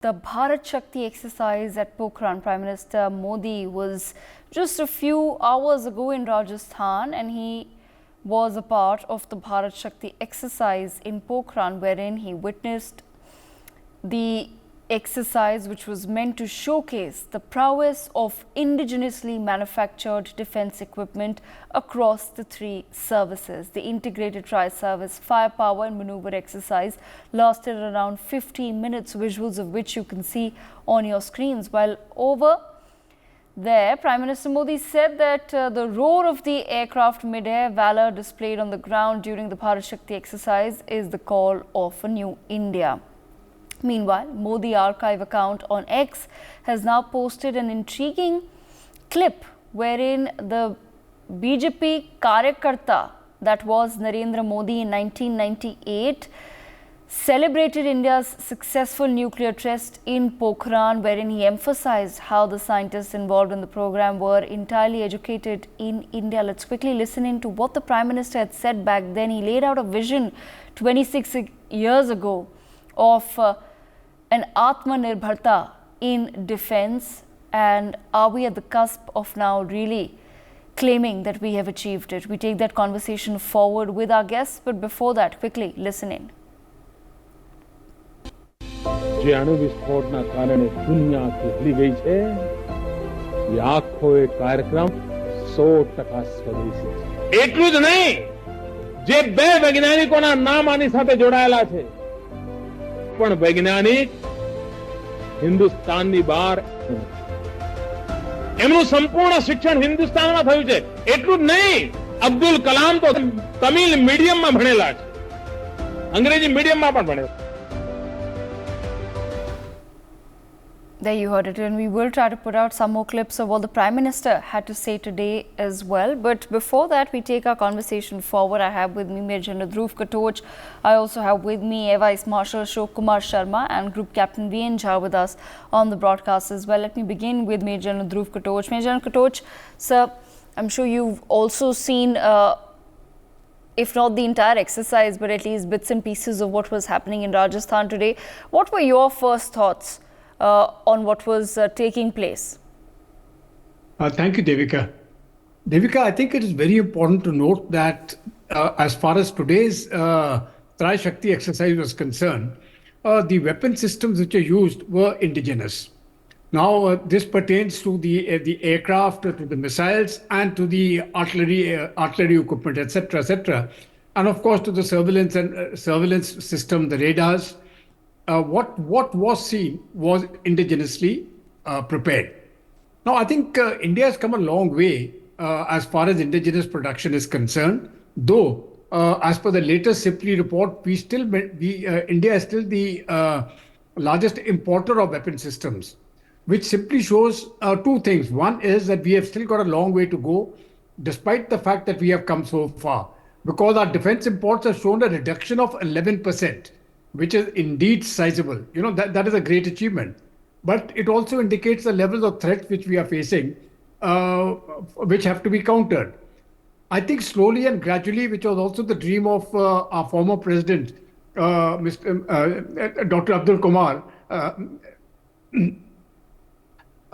The Bharat Shakti exercise at Pokhran, Prime Minister Modi was just a few hours ago in Rajasthan, and he was a part of the Bharat Shakti exercise in Pokhran, wherein he witnessed the exercise which was meant to showcase the prowess of indigenously manufactured defence equipment across the three services. The integrated tri-service firepower and maneuver exercise lasted around 50 minutes, visuals of which you can see on your screens. While over there, Prime Minister Modi said that the roar of the aircraft mid-air, valour displayed on the ground during the Bharat Shakti exercise is the call of a new India. Meanwhile, Modi archive account on X has now posted an intriguing clip wherein the BJP Karyakarta, that was Narendra Modi in 1998, celebrated India's successful nuclear test in Pokhran, wherein he emphasized how the scientists involved in the program were entirely educated in India. Let's quickly listen in to what the Prime Minister had said back then. He laid out a vision 26 years ago of an Atmanirbharta in defense, and are we at the cusp of now really claiming that we have achieved it? We take that conversation forward with our guests, but before that, quickly listen in. જે અણુ વિસ્ફોટના કારણે દુનિયા બદલી ગઈ છે એ આખો એક કાર્યક્રમ 100% સ્વદેશી છે. એટલું જ નહીં, જે બે વૈજ્ઞાનિકોના નામ આની સાથે જોડાયેલા છે, પણ વૈજ્ઞાનિક હિન્દુસ્તાનની બહાર એમનું સંપૂર્ણ શિક્ષણ હિન્દુસ્તાનમાં થયું છે. એટલું જ નહીં, અબ્દુલ કલામ તો તમિલ મીડિયમમાં ભણેલા છે, અંગ્રેજી મીડિયમમાં પણ ભણેલા. There you heard it, and we will try to put out some more clips of what the Prime Minister had to say today as well. But before that, we take our conversation forward. I have with me Major General Dhruv Katoch. I also have with me Air Vice Marshal Ashok Kumar Sharma and Group Captain V.N. Jha with us on the broadcast as well. Let me begin with Major General Dhruv Katoch. Major General Katoch, sir, I'm sure you've also seen if not the entire exercise, but at least bits and pieces of what was happening in Rajasthan today. What were your first thoughts on what was taking place? Thank you, Devika. Devika, I think it is very important to note that as far as today's Tri-Shakti exercise was concerned, the weapon systems which are used were indigenous. Now, this pertains to the aircraft, to the missiles, and to the artillery equipment, etc., etc., and of course to the surveillance system, the radars. What was seen was indigenously prepared. Now, I think India has come a long way as far as indigenous production is concerned, though as per the latest CIPLI report, India is still the largest importer of weapon systems, which simply shows two things. One is that we have still got a long way to go, despite the fact that we have come so far, because our defense imports have shown a reduction of 11%. Which is indeed sizable. You know, that is a great achievement. But it also indicates the levels of threats which we are facing, which have to be countered. I think slowly and gradually, which was also the dream of our former president, Dr. Abdul Kumar,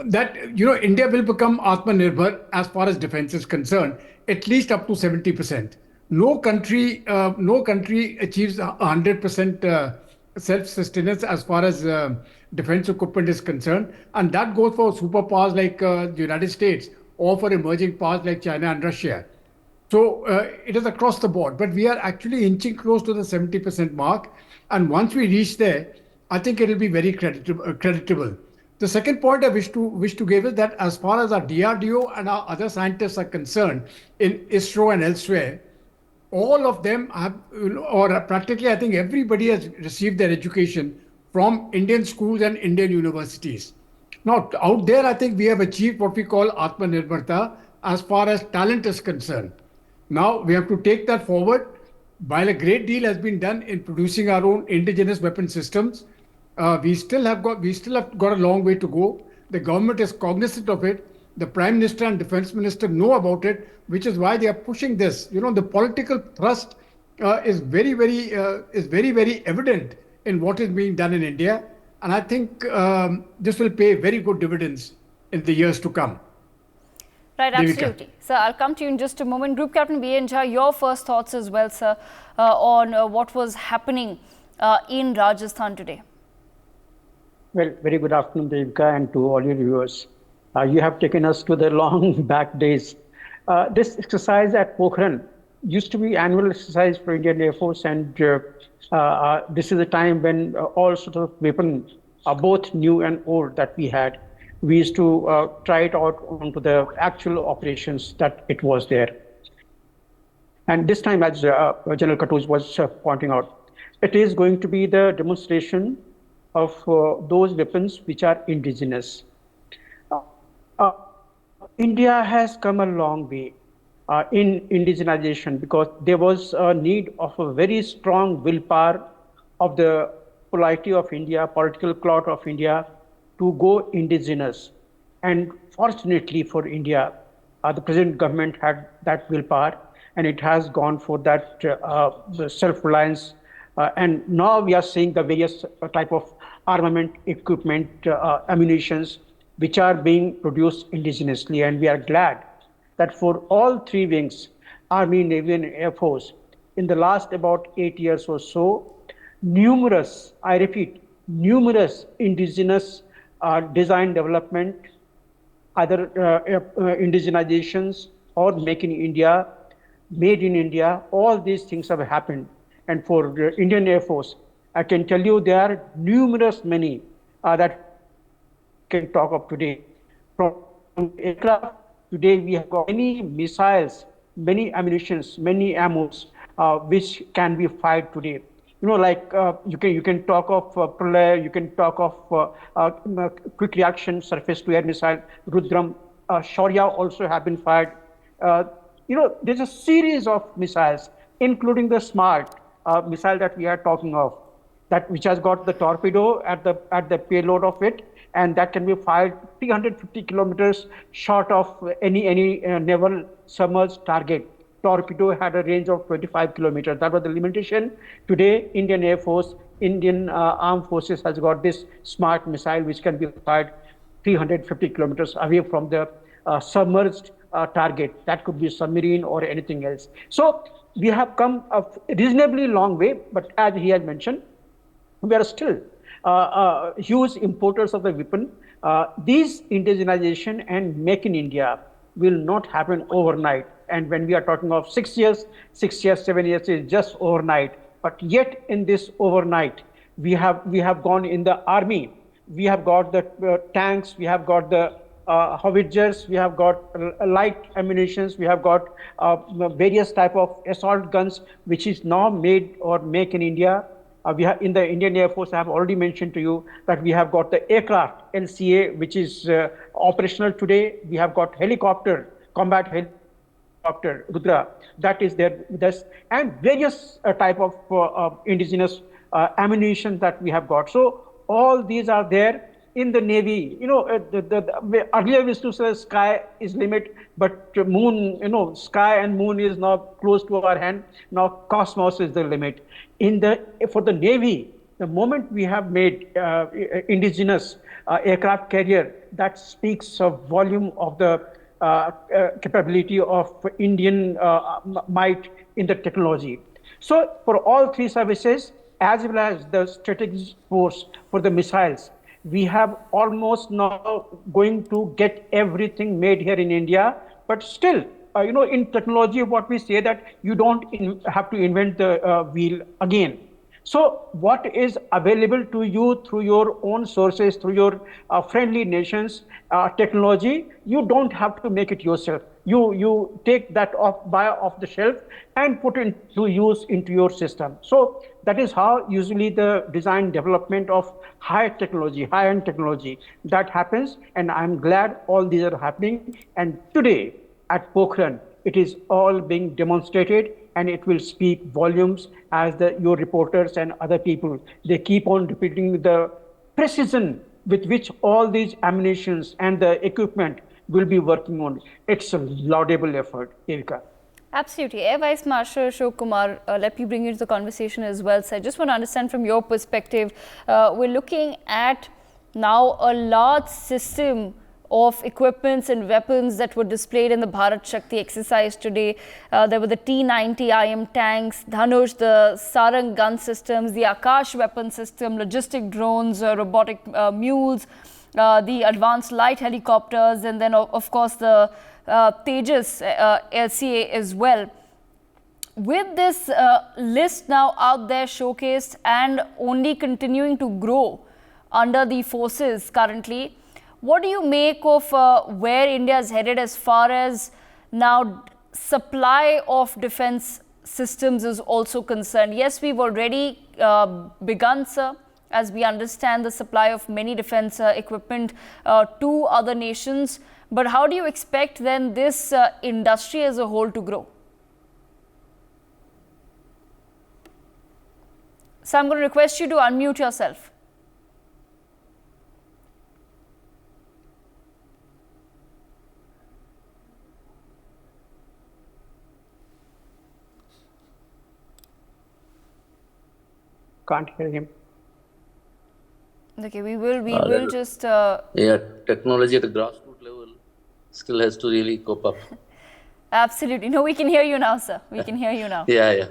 that, you know, India will become Atmanirbhar as far as defense is concerned, at least up to 70%. No country achieves 100% self-sustenance as far as defense equipment is concerned, and that goes for superpowers like the United States or for emerging powers like China and Russia. So it is across the board, but we are actually inching close to the 70% mark, and once we reach there, I think it will be very creditable. The second point I wish to give is that as far as our DRDO and our other scientists are concerned in ISRO and elsewhere, all of them have, or practically, I think everybody has received their education from Indian schools and Indian universities. Now, out there, I think we have achieved what we call Atmanirbharta as far as talent is concerned. Now, we have to take that forward. While a great deal has been done in producing our own indigenous weapon systems, we still have got a long way to go. The government is cognizant of it. The Prime Minister and Defense Minister know about it, which is why they are pushing this. You know, the political thrust is very, very evident in what is being done in India. And I think this will pay very good dividends in the years to come. Right, Devika. absolutely. Sir, I'll come to you in just a moment. Group Captain B.N. Jha, your first thoughts as well, sir, on what was happening in Rajasthan today. Well, very good afternoon, Devika, and to all your viewers. You have taken us to the long back days. This exercise at Pokhran used to be annual exercise for Indian Air Force, and this is a time when all sorts of weapons are both new and old that we had. We used to try it out onto the actual operations that it was there. And this time, as General Katuz was pointing out, it is going to be the demonstration of those weapons which are indigenous. Uh, India has come a long way in indigenization because there was a need of a very strong willpower of the polity of India, political clout of India to go indigenous. And fortunately for India, the present government had that willpower and it has gone for that self-reliance. And now we are seeing the various type of armament, equipment, ammunitions, which are being produced indigenously. And we are glad that for all three wings, Army, Navy, and Air Force, in the last about 8 years or so, numerous, I repeat, numerous indigenous design development, either indigenizations or Make in India, Made in India, all these things have happened. And for the Indian Air Force, I can tell you there are numerous many that can talk of today. From aircraft, today we have got many missiles, many ammunitions, many ammos, which can be fired today. You know, like you can talk of Pralay, you can talk of quick reaction surface to air missile, Rudram, Shaurya also have been fired. There's a series of missiles, including the smart missile that we are talking of, that which has got the torpedo at the payload of it, and that can be fired 350 kilometers short of any naval submerged target. Torpedo had a range of 25 kilometers. That was the limitation. Today, Indian Air Force, Indian Armed Forces has got this smart missile which can be fired 350 kilometers away from the submerged target. That could be submarine or anything else. So we have come a reasonably long way, but as he has mentioned, we are still huge importers of the weapon. These indigenization and Make in India will not happen overnight. And when we are talking of 6 years, 7 years is just overnight. But yet in this overnight, we have gone in the army. We have got the tanks. We have got the Howitzer, we have got light ammunitions, we have got various type of assault guns, which is now made or Make in India. We have in the Indian Air Force, I have already mentioned to you that we have got the aircraft LCA, which is operational today. We have got helicopter, combat helicopter, Rudra, that is there with us, and various type of indigenous ammunition that we have got. So all these are there. In the Navy, earlier we used to say sky is limit, but moon, sky and moon is now close to our hand. Now cosmos is the limit. For the Navy, the moment we have made indigenous aircraft carrier, that speaks of volume of the capability of Indian might in the technology. So for all three services, as well as the strategic force for the missiles, we have almost now going to get everything made here in India, but still, in technology, what we say that you don't have to invent the wheel again. So what is available to you through your own sources, through your friendly nations, technology, you don't have to make it yourself. You take that buy off the shelf and put it to use into your system. So that is how usually the design development of high-end technology that happens. And I'm glad all these are happening. And today at Pokhran, it is all being demonstrated, and it will speak volumes as your reporters and other people, they keep on repeating the precision with which all these ammunitions and the equipment will be working on. It's a laudable effort, Erika. Absolutely. Air Vice Marshal Ashok Kumar, let me bring you to the conversation as well. So I just want to understand from your perspective, we're looking at now a large system of equipments and weapons that were displayed in the Bharat Shakti exercise today. There were the T-90 IM tanks, Dhanush, the Sarang gun systems, the Akash weapon system, logistic drones, robotic mules, the advanced light helicopters, and then of course the Tejas LCA as well. With this list now out there showcased and only continuing to grow under the forces currently, what do you make of where India is headed as far as now supply of defense systems is also concerned? Yes, we've already begun, sir, as we understand the supply of many defense equipment to other nations. But how do you expect then this industry as a whole to grow? So I'm going to request you to unmute yourself. Can't hear him. Okay, we will just... Yeah, technology at a grassroots level still has to really cope up. Absolutely. No, we can hear you now, sir. We can hear you now. Yeah.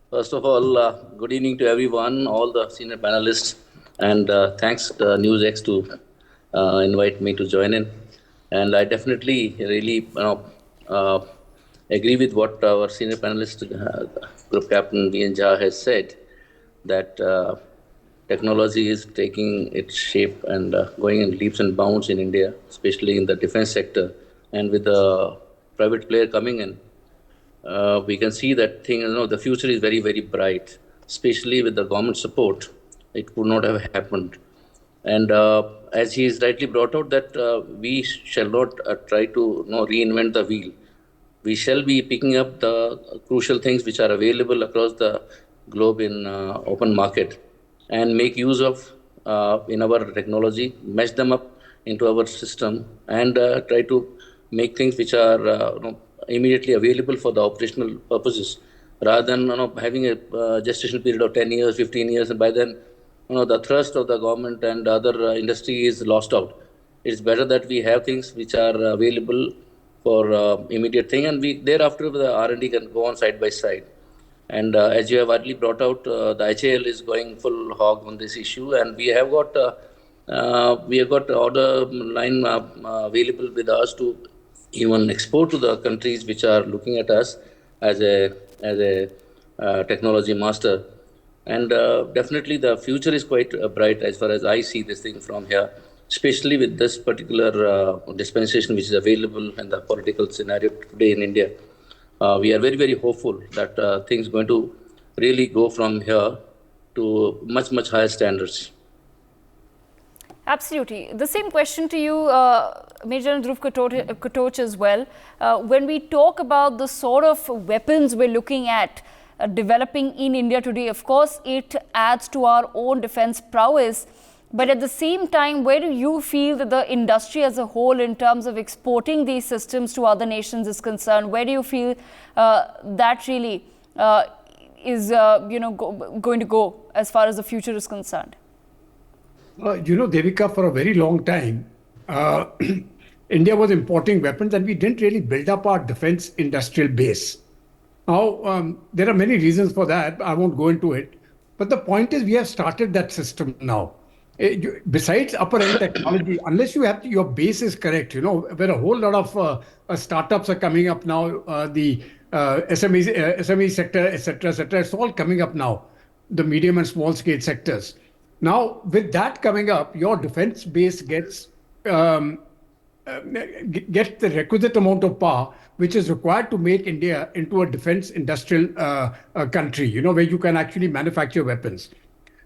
First of all, good evening to everyone, all the senior panelists, and thanks to NewsX to invite me to join in. And I definitely really agree with what our senior panelist, Group Captain B.N. Jha has said, that technology is taking its shape and going in leaps and bounds in India, especially in the defense sector. And with the private player coming in, we can see that the future is very, very bright, especially with the government support. It would not have happened. And as he is rightly brought out, that we shall not try to reinvent the wheel. We shall be picking up the crucial things which are available across the globe in open market and make use of in our technology, mesh them up into our system, and try to make things which are immediately available for the operational purposes, rather than having a gestation period of 10 years, 15 years, and by then the thrust of the government and other industry is lost out. It's better that we have things which are available for immediate thing, and we thereafter the R&D can go on side by side. And as you have already brought out, the HAL is going full hog on this issue, and we have got order line available with us to even export to the countries which are looking at us as a technology master. And definitely the future is quite bright as far as I see this thing from here, especially with this particular dispensation which is available in the political scenario today in India. We are very, very hopeful that things are going to really go from here to much, much higher standards. Absolutely. The same question to you, Major Dhruv Katoch as well. When we talk about the sort of weapons we're looking at developing in India today, of course, it adds to our own defense prowess. But at the same time, where do you feel that the industry as a whole in terms of exporting these systems to other nations is concerned? Where do you feel that really is going to go as far as the future is concerned? Devika, for a very long time, India was importing weapons and we didn't really build up our defense industrial base. Now, there are many reasons for that. I won't go into it. But the point is we have started that system now. Besides upper end technology, unless you have your base is correct, where a whole lot of startups are coming up now, the SME sector, etc., it's all coming up now, the medium and small scale sectors. Now, with that coming up, your defense base gets the requisite amount of power which is required to make India into a defense industrial country, where you can actually manufacture weapons.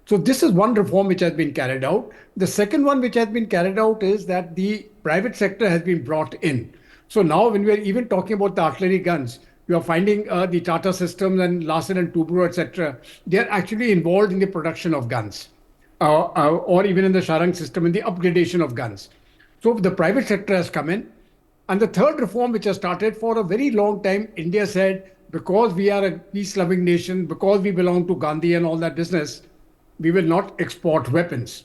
So this is one reform which has been carried out. The second one which has been carried out is that the private sector has been brought in. So now when we are even talking about the artillery guns, you are finding the Tata Systems and Larsen and Toubro, etc. They are actually involved in the production of guns, or even in the Sarang system, in the upgradation of guns. So the private sector has come in. And the third reform which has started, for a very long time, India said because we are a peace-loving nation, because we belong to Gandhi and all that business, we will not export weapons.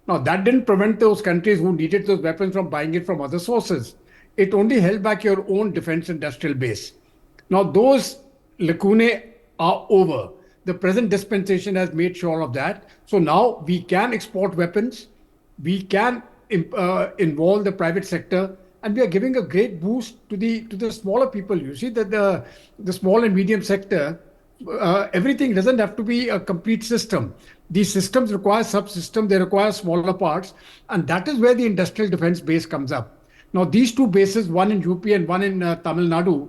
Now, that didn't prevent those countries who needed those weapons from buying it from other sources. It only held back your own defense industrial base. Now, those lacunae are over. The present dispensation has made sure of that. So now we can export weapons, we can involve the private sector, and we are giving a great boost to the smaller people. You see that the small and medium sector, everything doesn't have to be a complete system. These systems require subsystems, they require smaller parts, and that is where the industrial defense base comes up. Now, these two bases, one in UP and one in Tamil Nadu,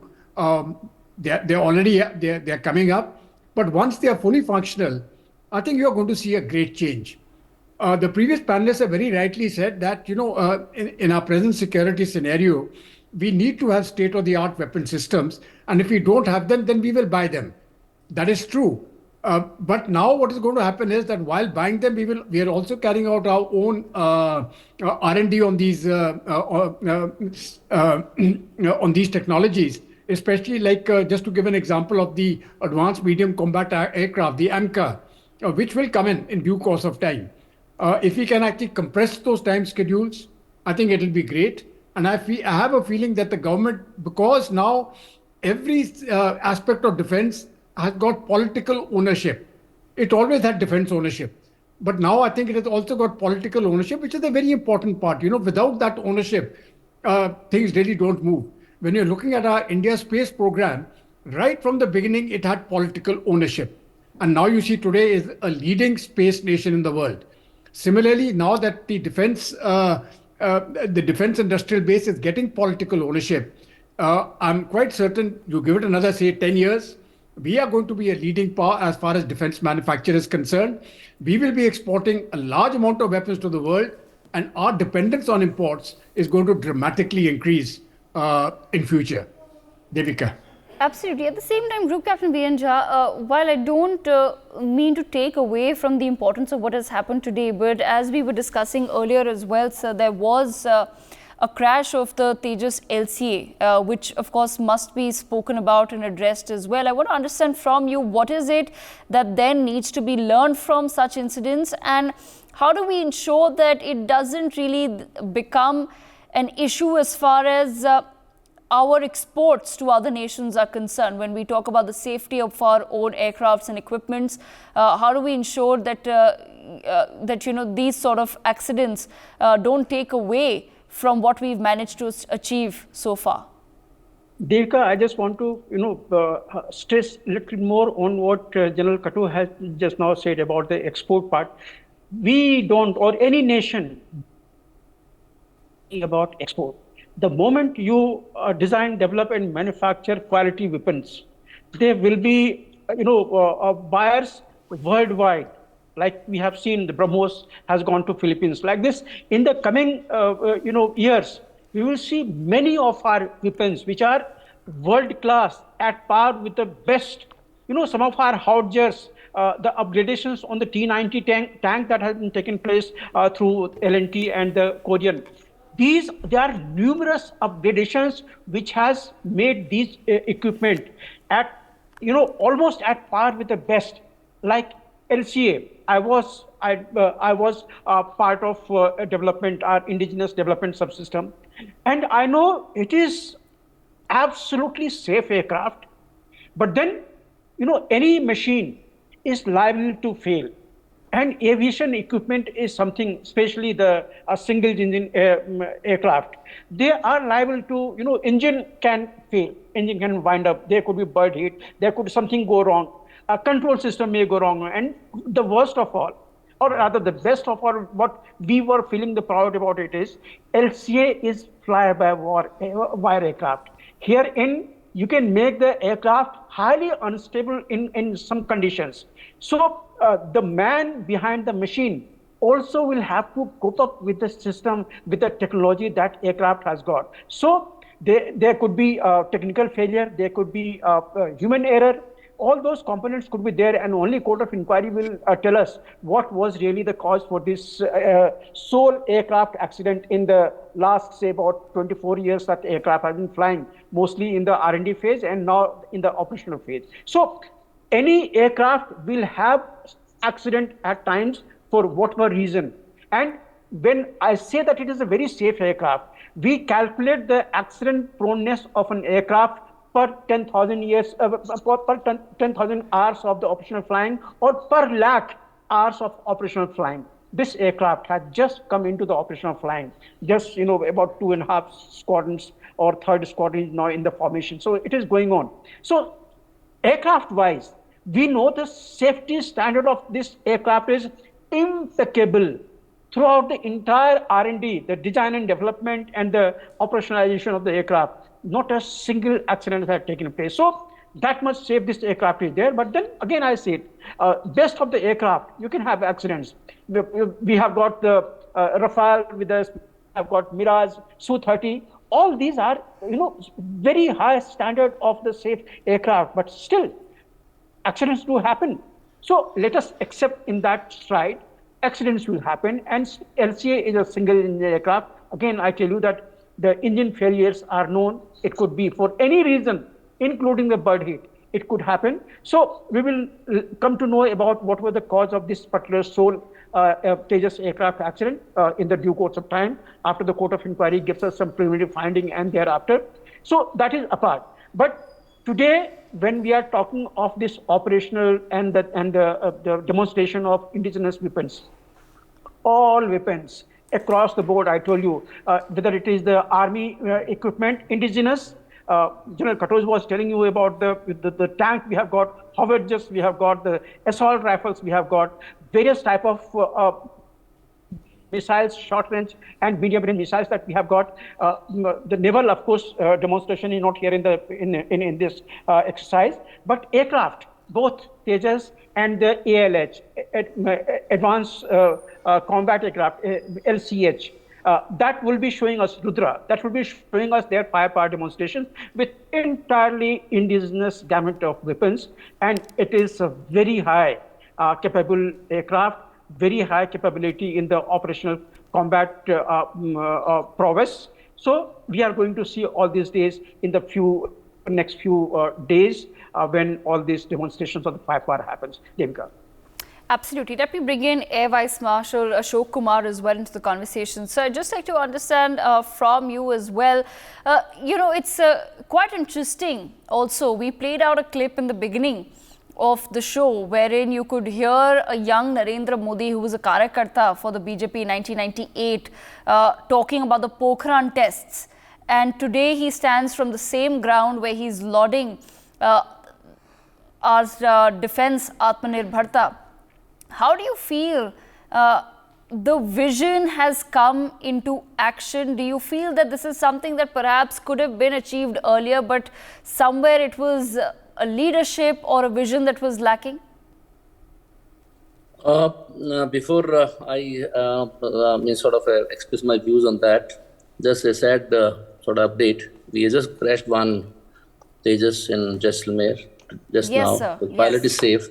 they're coming up. But once they are fully functional, I think you are going to see a great change. The previous panelists have very rightly said that, in our present security scenario, we need to have state-of-the-art weapon systems. And if we don't have them, then we will buy them. That is true. But now what is going to happen is that while buying them, we are also carrying out our own R&D on these on these technologies, especially like just to give an example of the Advanced Medium Combat Aircraft, the AMCA, which will come in due course of time. If we can actually compress those time schedules, I think it will be great. And I have a feeling that the government, because now every aspect of defense has got political ownership. It always had defense ownership. But now I think it has also got political ownership, which is a very important part. Without that ownership, things really don't move. When you're looking at our India space program, right from the beginning, it had political ownership. And now you see today is a leading space nation in the world. Similarly, now that the defense industrial base is getting political ownership, I'm quite certain you give it another, say, 10 years, we are going to be a leading power as far as defense manufacture is concerned. We will be exporting a large amount of weapons to the world, and our dependence on imports is going to dramatically increase in future. Devika. Absolutely. At the same time, Group Captain Bianja, while I don't mean to take away from the importance of what has happened today, but as we were discussing earlier as well, sir, there was a crash of the Tejas LCA, which of course must be spoken about and addressed as well. I want to understand from you, what is it that then needs to be learned from such incidents, and how do we ensure that it doesn't really become an issue as far as our exports to other nations are concerned? When we talk about the safety of our own aircrafts and equipments, how do we ensure that these sort of accidents don't take away from what we've managed to achieve so far? Devika, I just want to stress a little more on what General Katu has just now said about the export part. We don't, or any nation, about export. The moment you design, develop, and manufacture quality weapons, there will be buyers worldwide. Like we have seen, the BrahMos has gone to Philippines. Like this, in the coming years, we will see many of our weapons which are world class, at par with the best. Some of our Howitzers, the upgradations on the T-90 tank that has been taken place through L&T and the Korean. There are numerous upgradations which has made these equipment at almost at par with the best. Like LCA, I was part of development, our indigenous development subsystem, and I know it is absolutely safe aircraft. But then any machine is liable to fail. And aviation equipment is something, especially a single engine aircraft, they are liable to, engine can fail, engine can wind up, there could be bird heat, there could something go wrong, a control system may go wrong, and the worst of all, or rather the best of all, what we were feeling the proud about it is, LCA is fly-by-wire aircraft. Herein, you can make the aircraft highly unstable in some conditions. So the man behind the machine also will have to cope up with the system, with the technology that aircraft has got. So there could be technical failure, there could be human error, all those components could be there, and only court of inquiry will tell us what was really the cause for this sole aircraft accident in the last, say, about 24 years that aircraft has been flying, mostly in the R&D phase and now in the operational phase. So any aircraft will have accident at times for whatever reason. And when I say that it is a very safe aircraft, we calculate the accident proneness of an aircraft per 10,000 years, per 10,000 hours of the operational flying, or per lakh hours of operational flying. This aircraft had just come into the operational flying, just about 2.5 squadrons, or third squadron is now in the formation. So it is going on. So aircraft-wise, we know the safety standard of this aircraft is impeccable throughout the entire R&D, the design and development and the operationalization of the aircraft. Not a single accident has taken place. So that much safe this aircraft is there. But then again, I say it, best of the aircraft, you can have accidents. We have got the Rafale with us, have got Mirage, Su-30. All these are, very high standard of the safe aircraft, but still accidents do happen. So let us accept in that stride, accidents will happen, and LCA is a single engine aircraft. Again, I tell you that the engine failures are known. It could be for any reason, including the bird heat. It could happen. So we will come to know about what were the cause of this particular sole Tejas aircraft accident in the due course of time, after the court of inquiry gives us some preliminary finding and thereafter. So that is apart. But today, when we are talking of this operational and the demonstration of indigenous weapons, all weapons across the board, I told you, whether it is the army equipment, indigenous, General Katoz was telling you about the tank we have got, howitzers we have got, the assault rifles we have got, various type of missiles, short range and medium range missiles that we have got. The naval, of course, demonstration is not here in this exercise, but aircraft, both Tejas and the ALH, Advanced Combat Aircraft, LCH, that will be showing us Rudra, that will be showing us their firepower demonstrations with entirely indigenous gamut of weapons, and it is a very high capable aircraft, very high capability in the operational combat prowess. So we are going to see all these days in the next few days when all these demonstrations of the firepower happens. Devika. Absolutely. Let me bring in Air Vice Marshal Ashok Kumar as well into the conversation. So I'd just like to understand from you as well, it's quite interesting also. We played out a clip in the beginning of the show wherein you could hear a young Narendra Modi, who was a Karyakarta for the BJP in 1998, talking about the Pokhran tests. And today he stands from the same ground where he's lauding our defense Atmanirbharta. How do you feel the vision has come into action? Do you feel that this is something that perhaps could have been achieved earlier, but somewhere it was a leadership or a vision that was lacking? Before I express my views on that, just a sad sort of update. We just crashed one Tejas in Jaisalmer just now. Sir. The pilot is safe.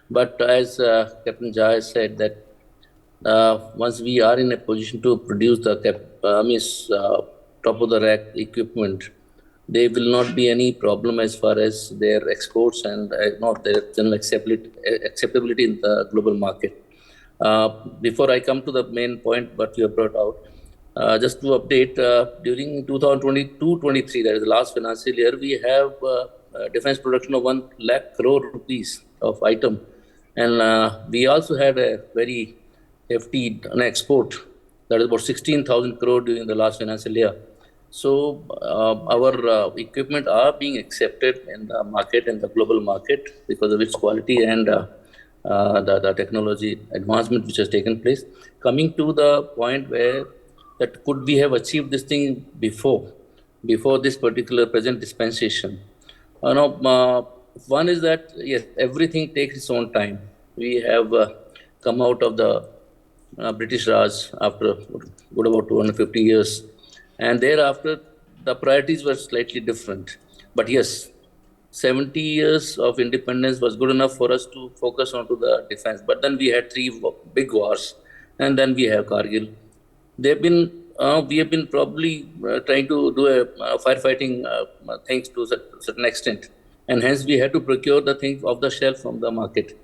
But as Captain Jha has said, that once we are in a position to produce the top-of-the-rack equipment, there will not be any problem as far as their exports and not their general acceptability in the global market. Before I come to the main point what you have brought out, just to update, during 2022-23, that is the last financial year, we have defense production of 1 lakh crore rupees of item. And we also had a very hefty export, that is about 16,000 crore during the last financial year. So our equipment are being accepted in the market, in the global market, because of its quality and the technology advancement which has taken place. Coming to the point where that could we have achieved this thing before this particular present dispensation? One is that, yes, everything takes its own time. We have come out of the British Raj after good about 250 years. And thereafter, the priorities were slightly different. But yes, 70 years of independence was good enough for us to focus onto the defense. But then we had three big wars, and then we have Kargil. We have been probably trying to do a firefighting things to a certain extent, and hence we had to procure the things off the shelf from the market.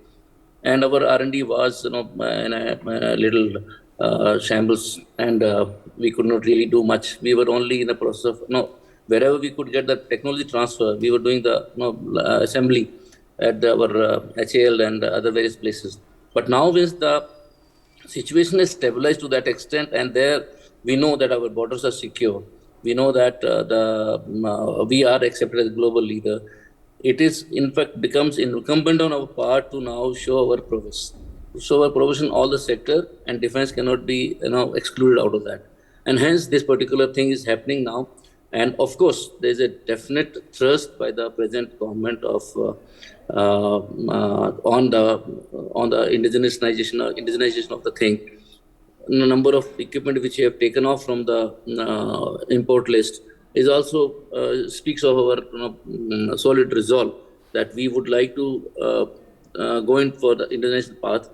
And our R&D was, in a little shambles, and we could not really do much. We were only in the process of, wherever we could get the technology transfer, we were doing the assembly at our HAL and other various places. But now with the situation is stabilized to that extent, and there we know that our borders are secure. We know that we are accepted as a global leader. It is, in fact, becomes incumbent on our part to now show our progress, show our progress in all the sector, and defense cannot be excluded out of that. And hence, this particular thing is happening now. And of course, there is a definite thrust by the present government of on the indigenization of the thing. The number of equipment which we have taken off from the import list is also speaks of our solid resolve that we would like to go in for the indigenization path.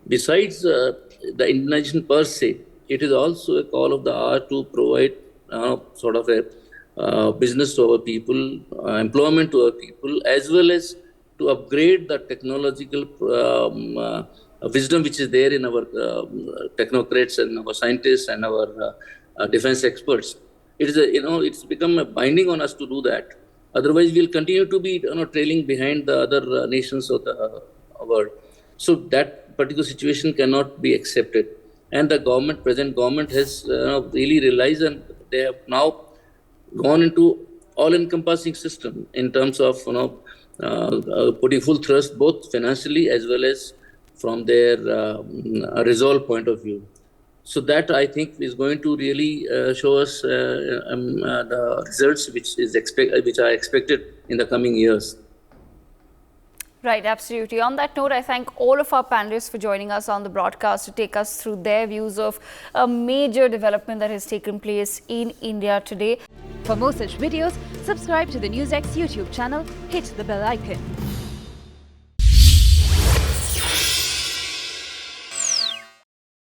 Besides the indigenization per se, it is also a call of the hour to provide sort of a business to our people, employment to our people, as well as to upgrade the technological wisdom which is there in our technocrats and our scientists and our defense experts. It is it's become a binding on us to do that. Otherwise, we'll continue to be trailing behind the other nations of the world. So that particular situation cannot be accepted. And the present government has really realized, and they have now gone into all-encompassing system in terms of putting full thrust both financially as well as from their resolve point of view. So that, I think, is going to really show us the results which are expected in the coming years. Right, absolutely. On that note, I thank all of our panelists for joining us on the broadcast to take us through their views of a major development that has taken place in India today. For more such videos, subscribe to the NewsX YouTube channel, hit the bell icon.